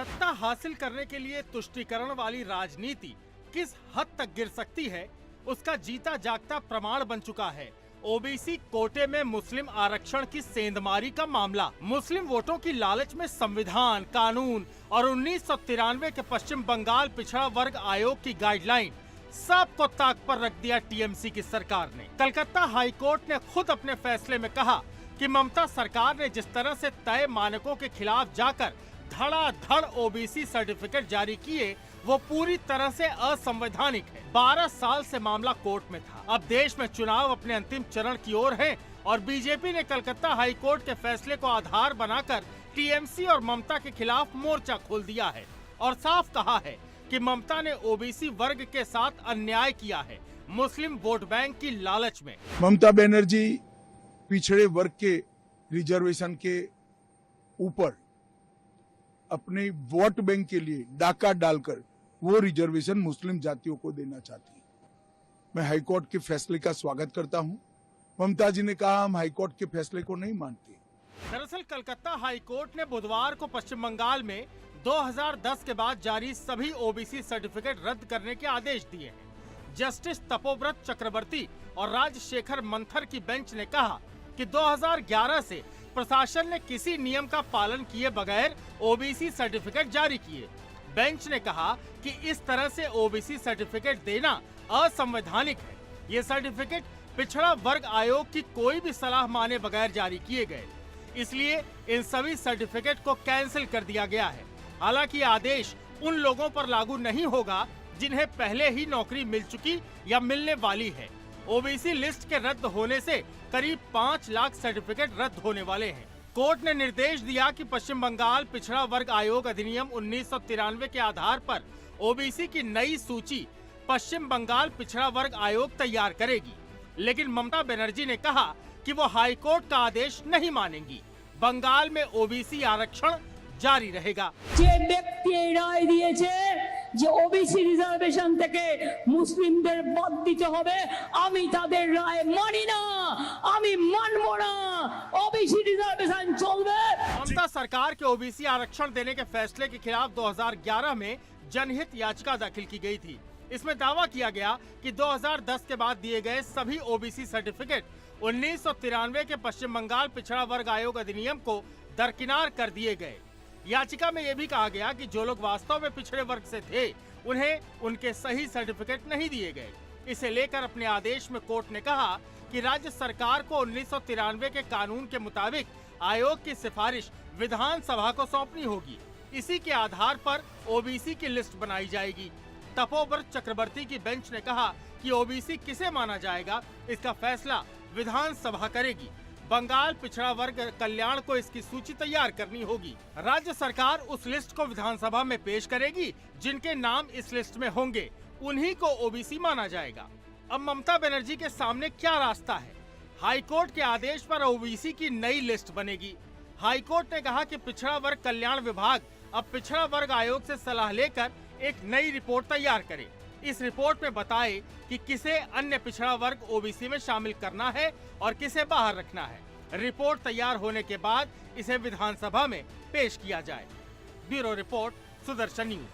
सत्ता हासिल करने के लिए तुष्टीकरण वाली राजनीति किस हद तक गिर सकती है, उसका जीता जागता प्रमाण बन चुका है ओबीसी कोटे में मुस्लिम आरक्षण की सेंधमारी का मामला। मुस्लिम वोटों की लालच में संविधान, कानून और 1993 के पश्चिम बंगाल पिछड़ा वर्ग आयोग की गाइडलाइन सबको ताक पर रख दिया टीएमसी की सरकार ने। कलकत्ता हाई कोर्ट ने खुद अपने फैसले में कहा कि ममता सरकार ने जिस तरह से तय मानकों के खिलाफ जाकर धड़ाधड़ ओबीसी सर्टिफिकेट जारी किए, वो पूरी तरह से असंवैधानिक है। 12 साल से मामला कोर्ट में था। अब देश में चुनाव अपने अंतिम चरण की ओर है और बीजेपी ने कलकत्ता हाई कोर्ट के फैसले को आधार बनाकर टीएमसी और ममता के खिलाफ मोर्चा खोल दिया है और साफ कहा है कि ममता ने ओबीसी वर्ग के साथ अन्याय किया है, मुस्लिम वोट बैंक की लालच में। ममता बनर्जी पिछड़े वर्ग के रिजर्वेशन के ऊपर अपने वोट बैंक के लिए डाका डालकर वो रिजर्वेशन मुस्लिम जातियों को देना चाहती है। मैं हाईकोर्ट के फैसले का स्वागत करता हूं। ममता जी ने कहा हम हाईकोर्ट के फैसले को नहीं मानते। दरअसल कलकत्ता हाईकोर्ट ने बुधवार को पश्चिम बंगाल में 2010 के बाद जारी सभी ओबीसी सर्टिफिकेट रद्द करने के आदेश दिए हैं। जस्टिस तपोव्रत चक्रवर्ती और राजशेखर मंथर की बेंच ने कहा कि 2011 से प्रशासन ने किसी नियम का पालन किए बगैर ओबीसी सर्टिफिकेट जारी किए। बेंच ने कहा कि इस तरह से ओबीसी सर्टिफिकेट देना असंवैधानिक है। ये सर्टिफिकेट पिछड़ा वर्ग आयोग की कोई भी सलाह माने बगैर जारी किए गए, इसलिए इन सभी सर्टिफिकेट को कैंसिल कर दिया गया है। हालांकि आदेश उन लोगों पर लागू नहीं होगा जिन्हें पहले ही नौकरी मिल चुकी या मिलने वाली है। ओबीसी लिस्ट के रद्द होने से करीब 5 लाख सर्टिफिकेट रद्द होने वाले हैं। कोर्ट ने निर्देश दिया कि पश्चिम बंगाल पिछड़ा वर्ग आयोग अधिनियम 1993 के आधार पर ओबीसी की नई सूची पश्चिम बंगाल पिछड़ा वर्ग आयोग तैयार करेगी। लेकिन ममता बनर्जी ने कहा कि वो हाई कोर्ट का आदेश नहीं मानेंगी। बंगाल में ओबीसी आरक्षण जारी रहेगा। যে ব্যক্তি এই রায় দিয়েছে যে ওবিসি রিজার্ভেশন থেকে মুসলিমদের বাদ দিতে হবে, আমি তাদের রায় মানি না, আমি মানব না। ওবিসি রিজার্ভেশন চলবে। ममता सरकार के ओबीसी आरक्षण देने के फैसले के खिलाफ 2011 में जनहित याचिका दाखिल की गई थी। इसमें दावा किया गया कि 2010 के बाद दिए गए सभी ओबीसी सर्टिफिकेट 1993 के पश्चिम बंगाल पिछड़ा वर्ग आयोग अधिनियम को दरकिनार कर दिए गए। याचिका में यह भी कहा गया कि जो लोग वास्तव में पिछड़े वर्ग से थे, उन्हें उनके सही सर्टिफिकेट नहीं दिए गए। इसे लेकर अपने आदेश में कोर्ट ने कहा कि राज्य सरकार को 1993 के कानून के मुताबिक आयोग की सिफारिश विधानसभा को सौंपनी होगी। इसी के आधार पर ओबीसी की लिस्ट बनाई जाएगी। तपोव्रत चक्रवर्ती की बेंच ने कहा कि ओबीसी किसे माना जाएगा, इसका फैसला विधानसभा करेगी। बंगाल पिछड़ा वर्ग कल्याण को इसकी सूची तैयार करनी होगी। राज्य सरकार उस लिस्ट को विधानसभा में पेश करेगी। जिनके नाम इस लिस्ट में होंगे उन्हीं को ओबीसी माना जाएगा। अब ममता बनर्जी के सामने क्या रास्ता है? हाईकोर्ट के आदेश पर ओबीसी की नई लिस्ट बनेगी। हाईकोर्ट ने कहा कि पिछड़ा वर्ग कल्याण विभाग अब पिछड़ा वर्ग आयोग से सलाह लेकर एक नई रिपोर्ट तैयार करे। इस रिपोर्ट में बताए कि किसे अन्य पिछड़ा वर्ग ओबीसी में शामिल करना है और किसे बाहर रखना है। रिपोर्ट तैयार होने के बाद इसे विधानसभा में पेश किया जाए। Bureau report, Sudarshan news.